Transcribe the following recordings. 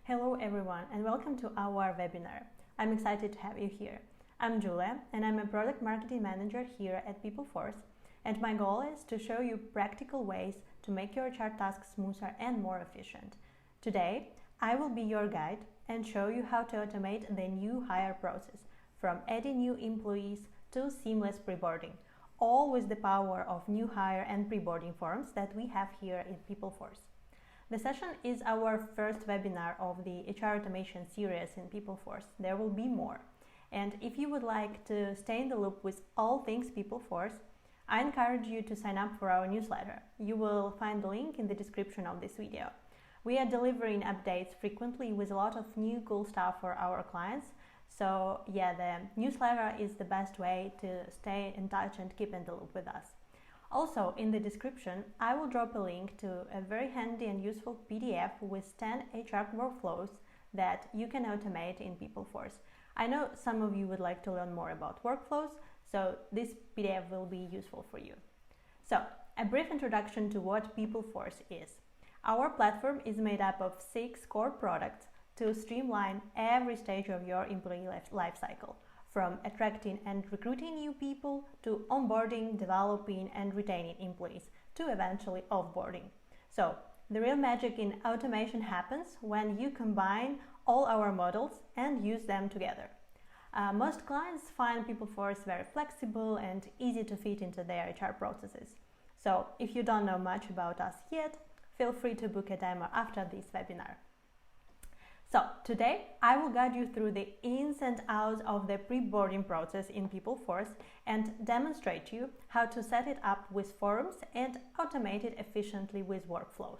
Hello everyone and welcome to our webinar. I'm excited to have you here. I'm Julia and I'm a product marketing manager here at PeopleForce, and my goal is to show you practical ways to make your HR tasks smoother and more efficient. Today, I will be your guide and show you how to automate the new hire process, from adding new employees to seamless preboarding, all with the power of new hire and preboarding forms that we have here in PeopleForce. The session is our first webinar of the HR automation series in PeopleForce. There will be more. And if you would like to stay in the loop with all things PeopleForce, I encourage you to sign up for our newsletter. You will find the link in the description of this video. We are delivering updates frequently with a lot of new cool stuff for our clients. So yeah, the newsletter is the best way to stay in touch and keep in the loop with us. Also, in the description, I will drop a link to a very handy and useful PDF with 10 HR workflows that you can automate in PeopleForce. I know some of you would like to learn more about workflows, so this PDF will be useful for you. So, a brief introduction to what PeopleForce is. Our platform is made up of 6 core products to streamline every stage of your employee life cycle, from attracting and recruiting new people to onboarding, developing and retaining employees to eventually offboarding. So the real magic in automation happens when you combine all our models and use them together. Most clients find PeopleForce very flexible and easy to fit into their HR processes. So if you don't know much about us yet, feel free to book a demo after this webinar. So today I will guide you through the ins and outs of the preboarding process in PeopleForce and demonstrate to you how to set it up with forms and automate it efficiently with workflows.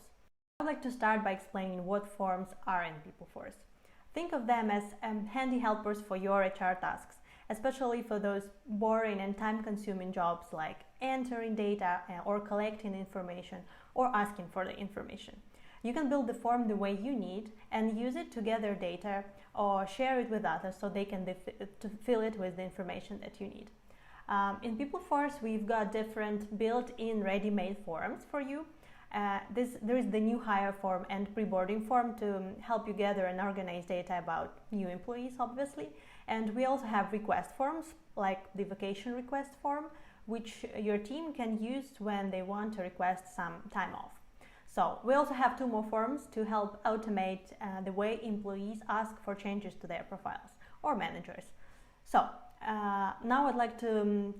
I would like to start by explaining what forms are in PeopleForce. Think of them as handy helpers for your HR tasks, especially for those boring and time-consuming jobs like entering data or collecting information or asking for the information. You can build the form the way you need and use it to gather data or share it with others so they can fill it with the information that you need. In PeopleForce, we've got different built-in ready-made forms for you. There is the new hire form and preboarding form to help you gather and organize data about new employees, obviously. And we also have request forms, like the vacation request form, which your team can use when they want to request some time off. So we also have 2 more forms to help automate the way employees ask for changes to their profiles or managers. So now I'd like to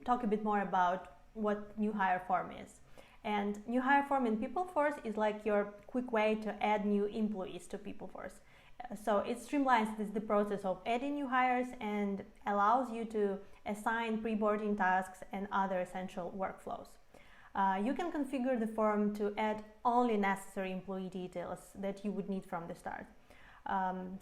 talk a bit more about what new hire form is. And new hire form in PeopleForce is like your quick way to add new employees to PeopleForce. So it streamlines the process of adding new hires and allows you to assign preboarding tasks and other essential workflows. You can configure the form to add only necessary employee details that you would need from the start.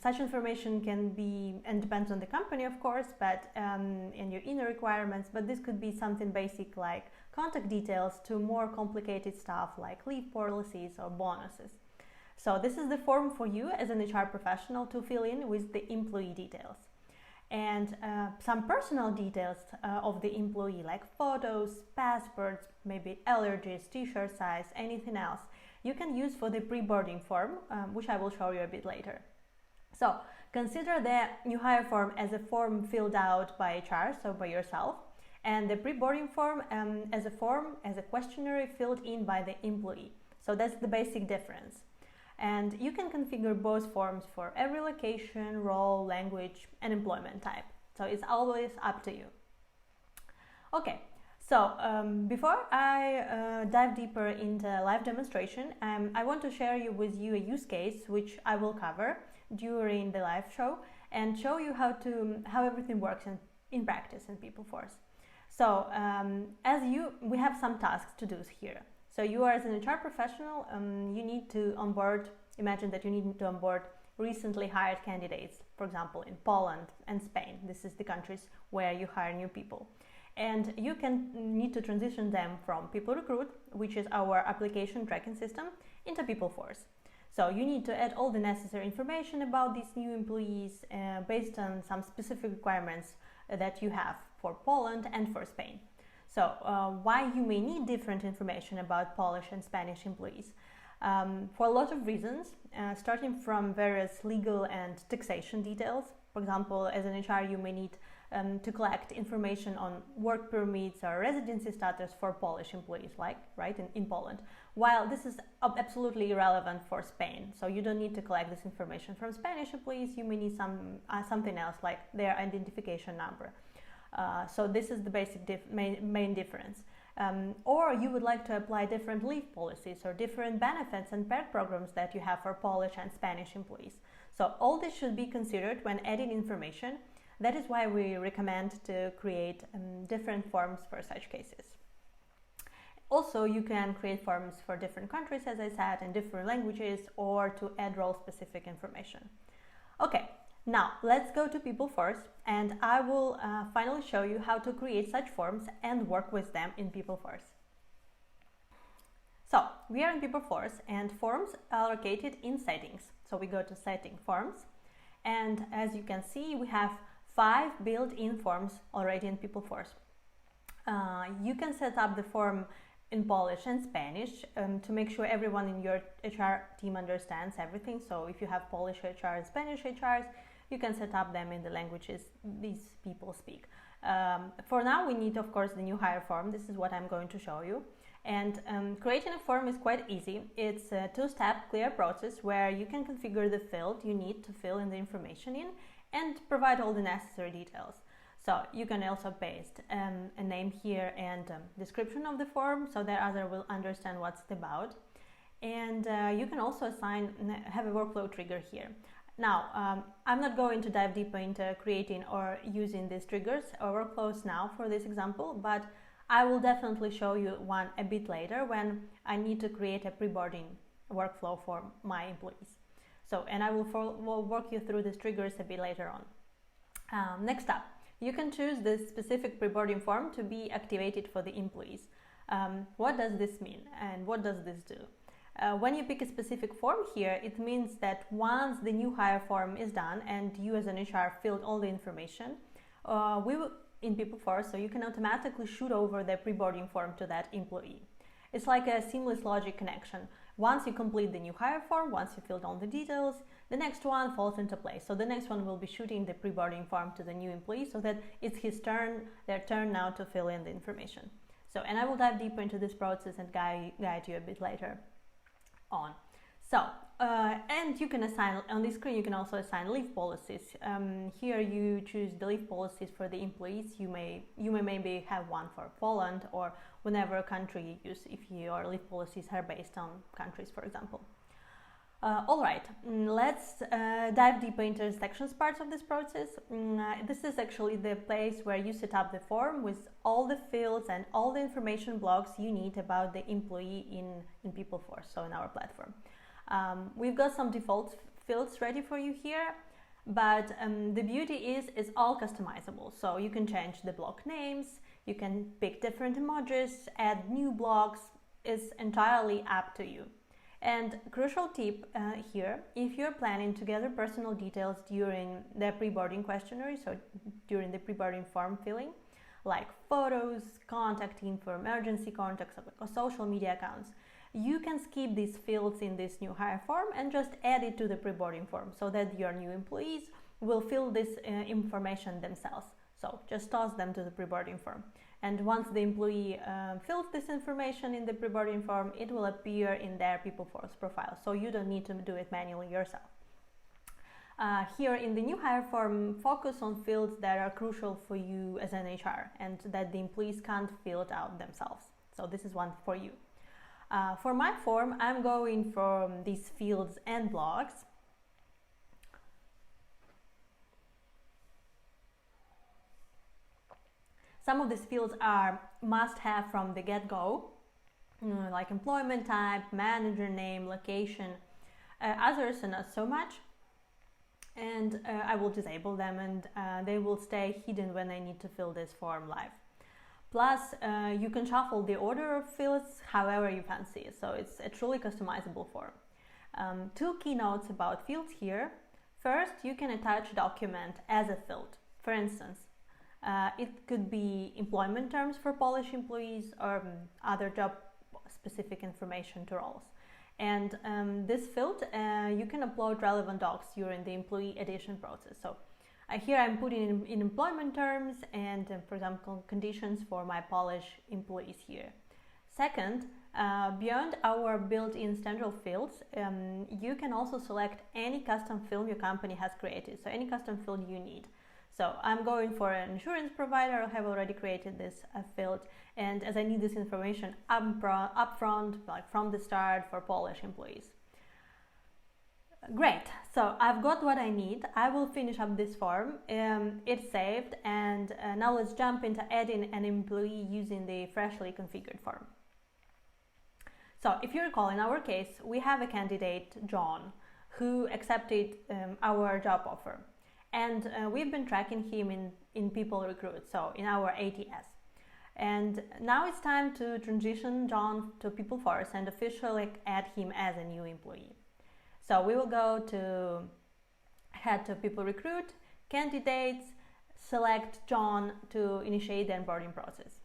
Such information can be, and depends on the company of course, but and your inner requirements, but this could be something basic like contact details to more complicated stuff like leave policies or bonuses. So this is the form for you as an HR professional to fill in with the employee details. And some personal details of the employee, like photos, passports, maybe allergies, t-shirt size, anything else, you can use for the preboarding form, which I will show you a bit later. So consider the new hire form as a form filled out by HR, so by yourself, and the preboarding form as a questionnaire filled in by the employee. So that's the basic difference. And you can configure both forms for every location, role, language, and employment type. So it's always up to you. Okay, so before I dive deeper into live demonstration, I want to share with you a use case which I will cover during the live show and show you how everything works in practice in PeopleForce. So we have some tasks to do here. So you are as an HR professional, you need to onboard, imagine that you need to onboard recently hired candidates, for example, in Poland and Spain. This is the countries where you hire new people. And you need to transition them from PeopleRecruit, which is our application tracking system, into PeopleForce. So you need to add all the necessary information about these new employees based on some specific requirements that you have for Poland and for Spain. So why you may need different information about Polish and Spanish employees? for a lot of reasons, starting from various legal and taxation details. For example, as an HR, you may need to collect information on work permits or residency status for Polish employees, like in Poland. While this is absolutely irrelevant for Spain, so you don't need to collect this information from Spanish employees. You may need something else, like their identification number. So this is the basic main difference. Or you would like to apply different leave policies or different benefits and perk programs that you have for Polish and Spanish employees. So all this should be considered when adding information. That is why we recommend to create different forms for such cases. Also, you can create forms for different countries, as I said, in different languages, or to add role-specific information. Okay, now let's go to PeopleForce, and I will finally show you how to create such forms and work with them in PeopleForce. So, we are in PeopleForce, and forms are located in settings. So we go to setting forms, and as you can see, we have 5 built-in forms already in PeopleForce. You can set up the form in Polish and Spanish to make sure everyone in your HR team understands everything. So if you have Polish HR and Spanish HRs, you can set up them in the languages these people speak. For now, we need, of course, the new hire form. This is what I'm going to show you. And creating a form is quite easy. It's a 2-step clear process where you can configure the field you need to fill in the information in and provide all the necessary details. So you can also paste a name here and description of the form so that others will understand what's it about. And you can also have a workflow trigger here. Now, I'm not going to dive deeper into creating or using these triggers or workflows now for this example, but I will definitely show you one a bit later when I need to create a preboarding workflow for my employees. So, and I will walk you through these triggers a bit later on. Next up, you can choose this specific preboarding form to be activated for the employees. What does this mean and what does this do? When you pick a specific form here, it means that once the new hire form is done and you as an HR filled all the information, we will in PeopleForce, so you can automatically shoot over the preboarding form to that employee. It's like a seamless logic connection. Once you complete the new hire form, once you filled all the details, the next one falls into place. So the next one will be shooting the preboarding form to the new employee so that it's their turn now to fill in the information. So, and I will dive deeper into this process and guide you a bit later on. So, and you can assign, on this screen, you can also assign leave policies. Here you choose the leave policies for the employees. You may maybe have one for Poland or whenever country you use, if your leave policies are based on countries, for example. All right, let's dive deeper into the sections parts of this process. This is actually the place where you set up the form with all the fields and all the information blocks you need about the employee in PeopleForce, so in our platform. We've got some default fields ready for you here, but the beauty is it's all customizable. So you can change the block names, you can pick different emojis, add new blocks. It's entirely up to you. And crucial tip here, if you're planning to gather personal details during the preboarding questionnaire, so during the preboarding form filling, like photos, contact info, emergency contacts, or social media accounts, you can skip these fields in this new hire form and just add it to the preboarding form so that your new employees will fill this information themselves. So just toss them to the preboarding form. And once the employee fills this information in the preboarding form, it will appear in their PeopleForce profile. So you don't need to do it manually yourself. Here in the new hire form, focus on fields that are crucial for you as an HR and that the employees can't fill it out themselves. So this is one for you. For my form, I'm going from these fields and blocks. Some of these fields are must-have from the get-go, like employment type, manager name, location. Others are not so much, and I will disable them and they will stay hidden when I need to fill this form live. Plus, you can shuffle the order of fields however you fancy, so it's a truly customizable form. 2 key notes about fields here. First, you can attach a document as a field. For instance, it could be employment terms for Polish employees or other job-specific information to roles. And this field, you can upload relevant docs during the employee addition process. So here I'm putting in employment terms and, for example, conditions for my Polish employees here. Second, beyond our built-in standard fields, you can also select any custom field your company has created, so any custom field you need. So I'm going for an insurance provider. I have already created this field, and as I need this information upfront, like from the start, for Polish employees. Great, so I've got what I need. I will finish up this form. It's saved, and now let's jump into adding an employee using the freshly configured form. So if you recall, in our case, we have a candidate, John, who accepted our job offer. And we've been tracking him in PeopleRecruit, so in our ATS. And now it's time to transition John to PeopleForce and officially add him as a new employee. So we will head to PeopleRecruit, candidates, select John to initiate the onboarding process.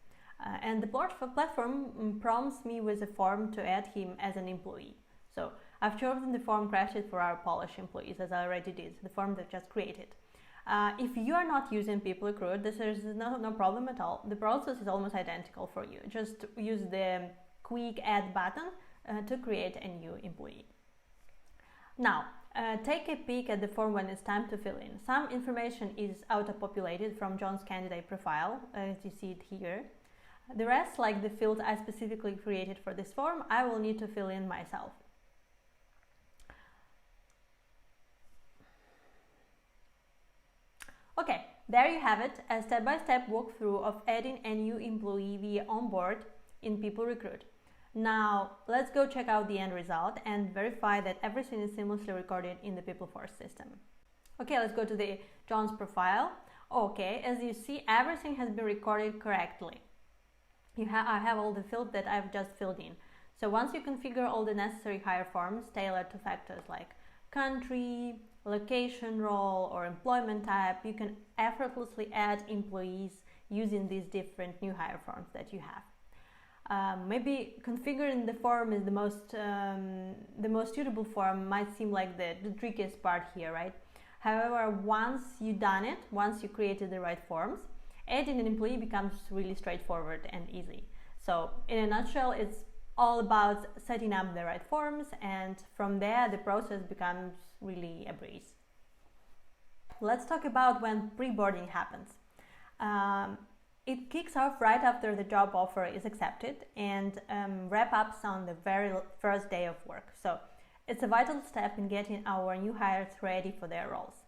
And the platform prompts me with a form to add him as an employee. So I've chosen the form crafted for our Polish employees, as I already did, the form that just created. If you are not using PeopleRecruit, this is no problem at all. The process is almost identical for you. Just use the quick add button to create a new employee. Now, take a peek at the form when it's time to fill in. Some information is auto-populated from John's candidate profile, as you see it here. The rest, like the field I specifically created for this form, I will need to fill in myself. Okay, there you have it, a step-by-step walkthrough of adding a new employee via onboard in PeopleRecruit. Now, let's go check out the end result and verify that everything is seamlessly recorded in the PeopleForce system. Okay, let's go to the John's profile. Okay, as you see, everything has been recorded correctly. I have all the fields that I've just filled in. So once you configure all the necessary hire forms tailored to factors like country, location, role, or employment type, you can effortlessly add employees using these different new hire forms that you have. Maybe configuring the form is the most suitable form might seem like the trickiest part here, right? However, once you've done it, once you created the right forms, adding an employee becomes really straightforward and easy. So in a nutshell, it's all about setting up the right forms, and from there the process becomes really a breeze. Let's talk about when preboarding happens. It kicks off right after the job offer is accepted and wrap up on the very first day of work. So it's a vital step in getting our new hires ready for their roles.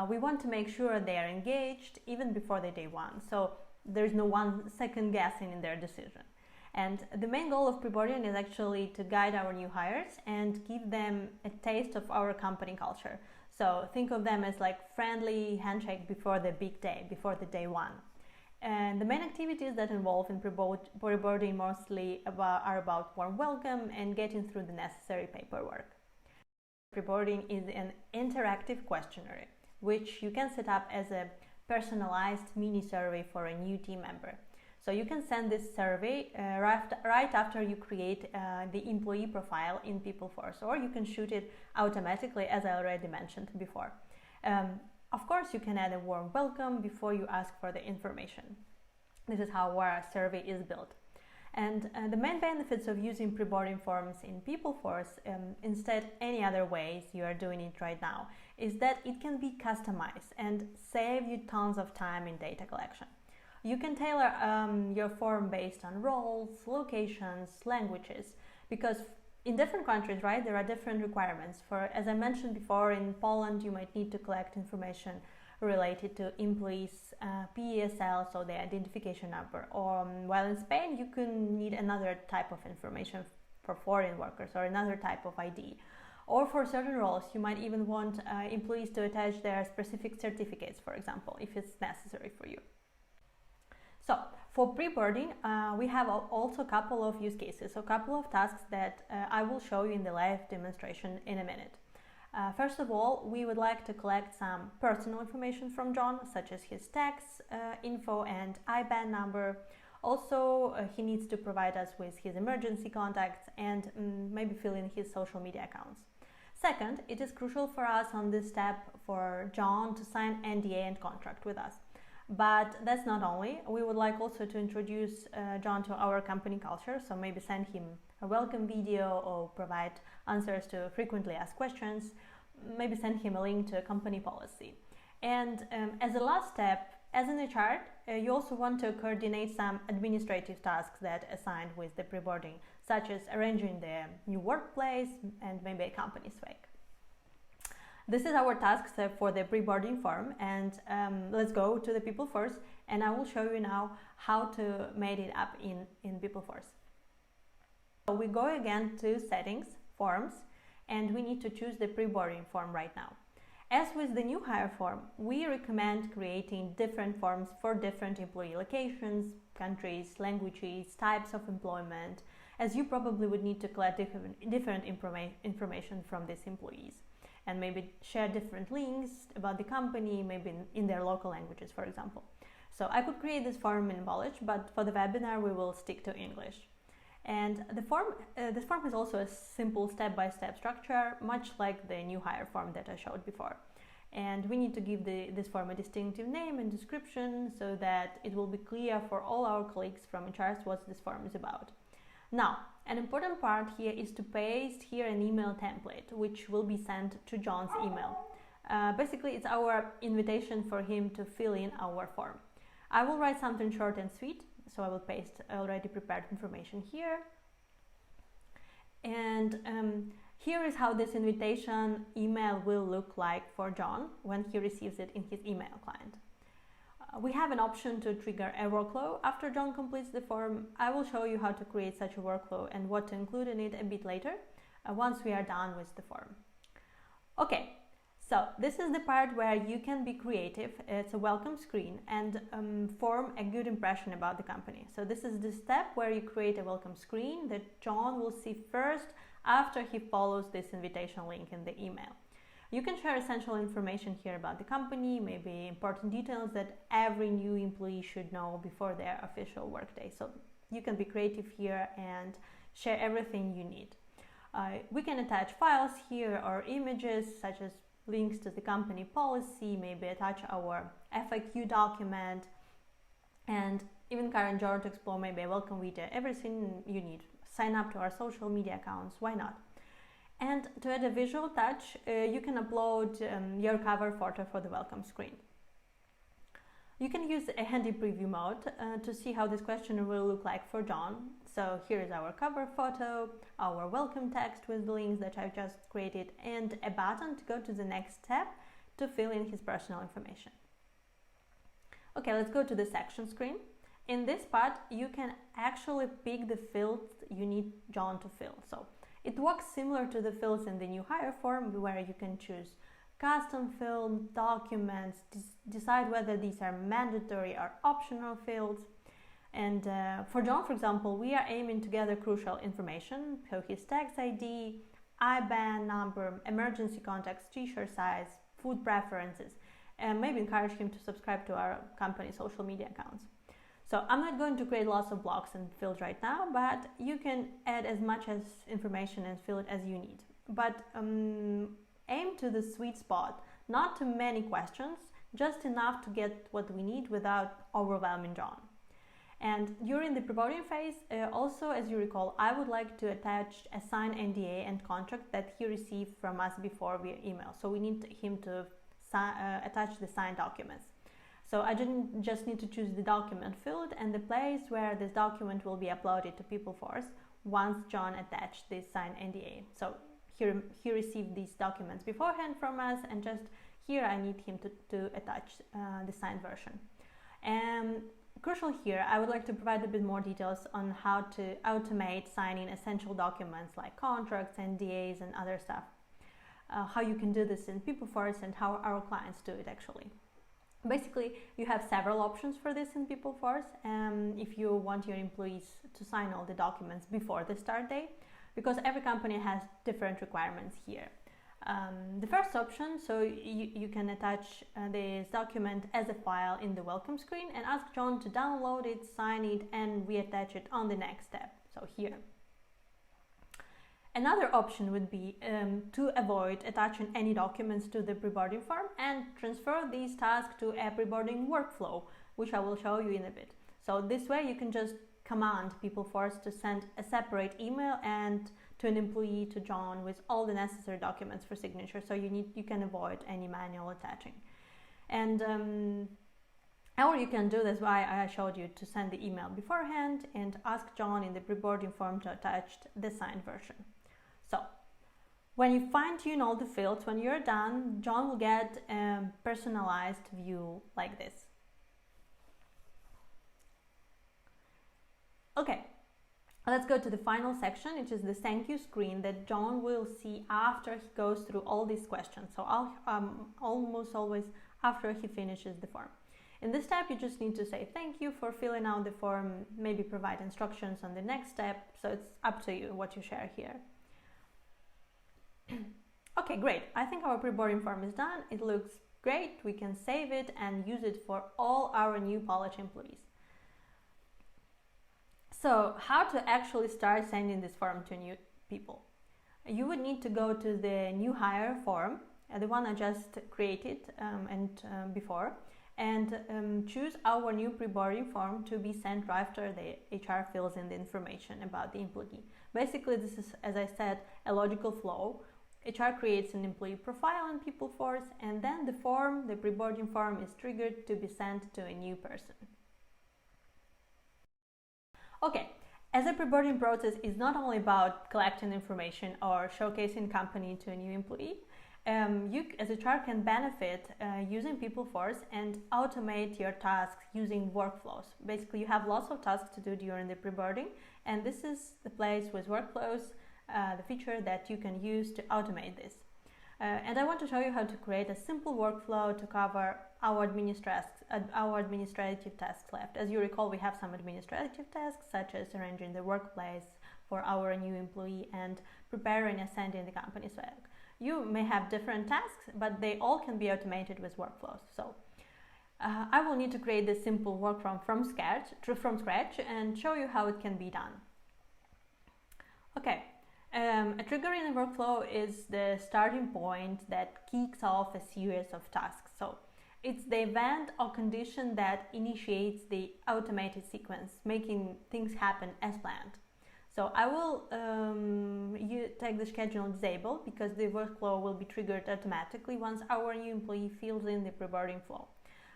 We want to make sure they are engaged even before the day one, so there's no 1 second guessing in their decision. And the main goal of preboarding is actually to guide our new hires and give them a taste of our company culture. So think of them as like friendly handshake before the big day, before the day one. And the main activities that involve in preboarding mostly are about warm welcome and getting through the necessary paperwork. Preboarding is an interactive questionnaire, which you can set up as a personalized mini survey for a new team member. So you can send this survey right after you create the employee profile in PeopleForce, or you can shoot it automatically, as I already mentioned before. Of course, you can add a warm welcome before you ask for the information. This is how our survey is built. And the main benefits of using preboarding forms in PeopleForce, instead any other ways you are doing it right now, is that it can be customized and save you tons of time in data collection. You can tailor your form based on roles, locations, languages, because in different countries, right, there are different requirements. For, as I mentioned before, in Poland, you might need to collect information related to employees' PESL, so the identification number. Or while in Spain, you can need another type of information for foreign workers or another type of ID. Or for certain roles, you might even want employees to attach their specific certificates, for example, if it's necessary for you. So for preboarding, we have also a couple of use cases, so a couple of tasks that I will show you in the live demonstration in a minute. First of all, we would like to collect some personal information from John, such as his tax info and IBAN number, Also, he needs to provide us with his emergency contacts and maybe fill in his social media accounts. Second, it is crucial for us on this step for John to sign NDA and contract with us. But that's not only. We would like also to introduce John to our company culture, so maybe send him a welcome video or provide answers to frequently asked questions, maybe send him a link to a company policy. And as a last step, as an HR, you also want to coordinate some administrative tasks that are assigned with the preboarding, such as arranging the new workplace and maybe a company swag. This is our tasks for the preboarding form, and let's go to the PeopleForce, and I will show you now how to make it up in PeopleForce. So we go again to settings, forms, and we need to choose the preboarding form right now. As with the new hire form, we recommend creating different forms for different employee locations, countries, languages, types of employment, as you probably would need to collect different information from these employees and maybe share different links about the company, maybe in their local languages, for example. So I could create this form in Polish, but for the webinar we will stick to English. And this form is also a simple step-by-step structure, much like the new hire form that I showed before. And we need to give this form a distinctive name and description so that it will be clear for all our colleagues from HR what this form is about. Now, an important part here is to paste here an email template, which will be sent to John's email. Basically, it's our invitation for him to fill in our form. I will write something short and sweet, so I will paste already prepared information here. And here is how this invitation email will look like for John when he receives it in his email client. We have an option to trigger a workflow after John completes the form. I will show you how to create such a workflow and what to include in it a bit later, once we are done with the form. Okay, so this is the part where you can be creative. It's a welcome screen and form a good impression about the company. So this is the step where you create a welcome screen that John will see first after he follows this invitation link in the email. You can share essential information here about the company, maybe important details that every new employee should know before their official workday. So you can be creative here and share everything you need. We can attach files here or images such as links to the company policy, maybe attach our FAQ document, and even encourage John to explore maybe a welcome video, everything you need. Sign up to our social media accounts, why not? And to add a visual touch, you can upload your cover photo for the welcome screen. You can use a handy preview mode to see how this questionnaire will look like for John. So here is our cover photo, our welcome text with the links that I've just created, and a button to go to the next step to fill in his personal information. Okay, let's go to the section screen. In this part, you can actually pick the fields you need John to fill. So it works similar to the fields in the new hire form, where you can choose custom field, documents, decide whether these are mandatory or optional fields. And for John, for example, we are aiming to gather crucial information, so his tax ID, IBAN number, emergency contacts, t-shirt size, food preferences, and maybe encourage him to subscribe to our company social media accounts. So I'm not going to create lots of blocks and fields right now, but you can add as much as information and fill it as you need. But aim to the sweet spot, not too many questions, just enough to get what we need without overwhelming John. And during the preboarding phase, also, as you recall, I would like to attach a signed NDA and contract that he received from us before via email. So we need him to attach the signed documents. So I just need to choose the document field and the place where this document will be uploaded to PeopleForce once John attached this signed NDA. So he received these documents beforehand from us, and just here I need him to attach the signed version. And crucial here, I would like to provide a bit more details on how to automate signing essential documents like contracts, NDAs, and other stuff. How you can do this in PeopleForce and how our clients do it actually. Basically, you have several options for this in PeopleForce if you want your employees to sign all the documents before the start date, because every company has different requirements here. The first option, so you can attach this document as a file in the welcome screen and ask John to download it, sign it, and reattach it on the next step, so here. Another option would be to avoid attaching any documents to the preboarding form and transfer these tasks to a preboarding workflow, which I will show you in a bit. So this way you can just command PeopleForce to send a separate email and to an employee, to John, with all the necessary documents for signature, so you can avoid any manual attaching. And or you can do this why I showed you, to send the email beforehand and ask John in the preboarding form to attach the signed version. So when you fine-tune all the fields, when you're done, John will get a personalized view like this. Okay, let's go to the final section, which is the thank you screen that John will see after he goes through all these questions. So almost always after he finishes the form. In this step, you just need to say thank you for filling out the form, maybe provide instructions on the next step. So it's up to you what you share here. Okay, great. I think our preboarding form is done. It looks great. We can save it and use it for all our new Polish employees. So how to actually start sending this form to new people? You would need to go to the new hire form, the one I just created before, and choose our new preboarding form to be sent right after the HR fills in the information about the employee. Basically, this is, as I said, a logical flow. HR creates an employee profile in PeopleForce, and then the preboarding form is triggered to be sent to a new person. Okay, as a preboarding process is not only about collecting information or showcasing company to a new employee, you as HR can benefit using PeopleForce and automate your tasks using workflows. Basically, you have lots of tasks to do during the preboarding, and this is the place with workflows, the feature that you can use to automate this. And I want to show you how to create a simple workflow to cover our administrative tasks left. As you recall, we have some administrative tasks, such as arranging the workplace for our new employee and preparing and sending the company swag. You may have different tasks, but they all can be automated with workflows. So I will need to create this simple work from scratch and show you how it can be done. Okay. A trigger in a workflow is the starting point that kicks off a series of tasks. So it's the event or condition that initiates the automated sequence, making things happen as planned. So I will take the schedule on disable, because the workflow will be triggered automatically once our new employee fills in the preboarding flow.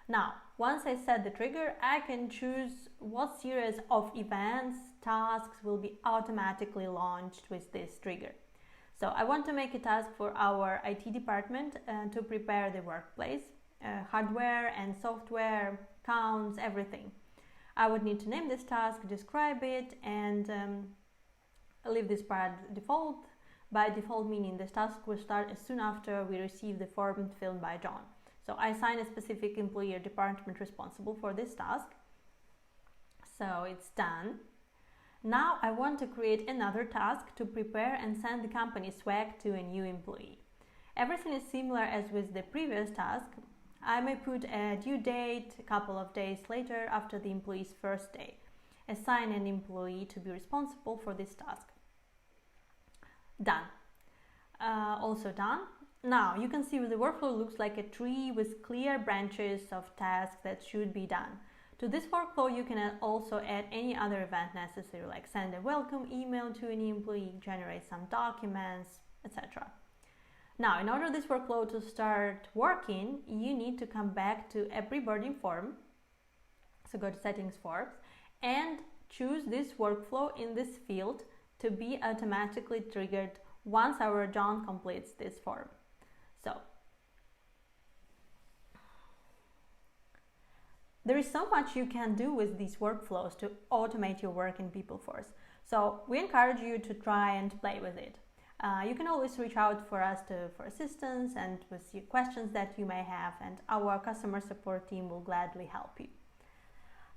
Now, once I set the trigger, I can choose what series of events, tasks will be automatically launched with this trigger. So I want to make a task for our IT department to prepare the workplace, hardware and software, counts, everything. I would need to name this task, describe it, and leave this part default. By default, meaning this task will start as soon after we receive the form filled by John. So I assign a specific employee or department responsible for this task. So it's done. Now I want to create another task to prepare and send the company swag to a new employee. Everything is similar as with the previous task. I may put a due date a couple of days later after the employee's first day. Assign an employee to be responsible for this task. Done. Also done. Now you can see the workflow looks like a tree with clear branches of tasks that should be done. To this workflow, you can also add any other event necessary, like send a welcome email to any employee, generate some documents, etc. Now, in order for this workflow to start working, you need to come back to a preboarding form. So go to settings forms and choose this workflow in this field to be automatically triggered once our John completes this form. So there is so much you can do with these workflows to automate your work in PeopleForce. So we encourage you to try and play with it. You can always reach out for us for assistance and with your questions that you may have, and our customer support team will gladly help you.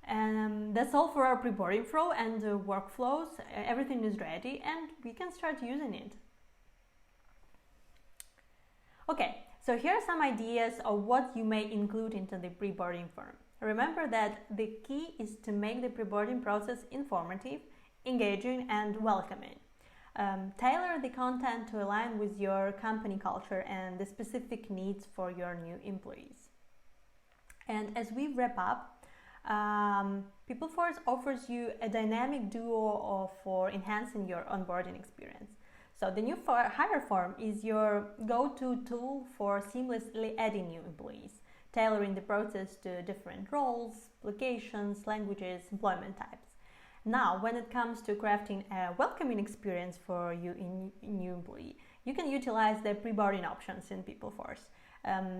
And that's all for our preboarding flow and workflows. Everything is ready and we can start using it. Okay, so here are some ideas of what you may include into the pre-boarding form. Remember that the key is to make the pre-boarding process informative, engaging, and welcoming. Tailor the content to align with your company culture and the specific needs for your new employees. And as we wrap up, PeopleForce offers you a dynamic duo for enhancing your onboarding experience. So the new hire form is your go-to tool for seamlessly adding new employees, tailoring the process to different roles, locations, languages, employment types. Now, when it comes to crafting a welcoming experience for you in new employee, you can utilize the pre-boarding options in PeopleForce.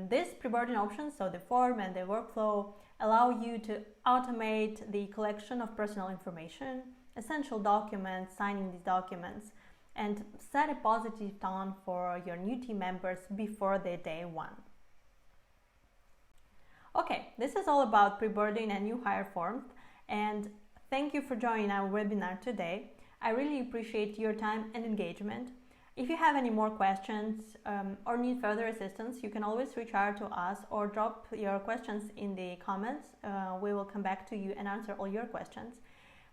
These pre-boarding options, so the form and the workflow, allow you to automate the collection of personal information, essential documents, signing these documents, and set a positive tone for your new team members before their day one. Okay, this is all about pre-boarding a new hire form, and thank you for joining our webinar today. I really appreciate your time and engagement. If you have any more questions or need further assistance, you can always reach out to us or drop your questions in the comments. We will come back to you and answer all your questions.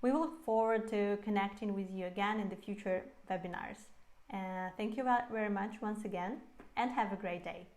We will look forward to connecting with you again in the future webinars. Thank you very much once again, and have a great day.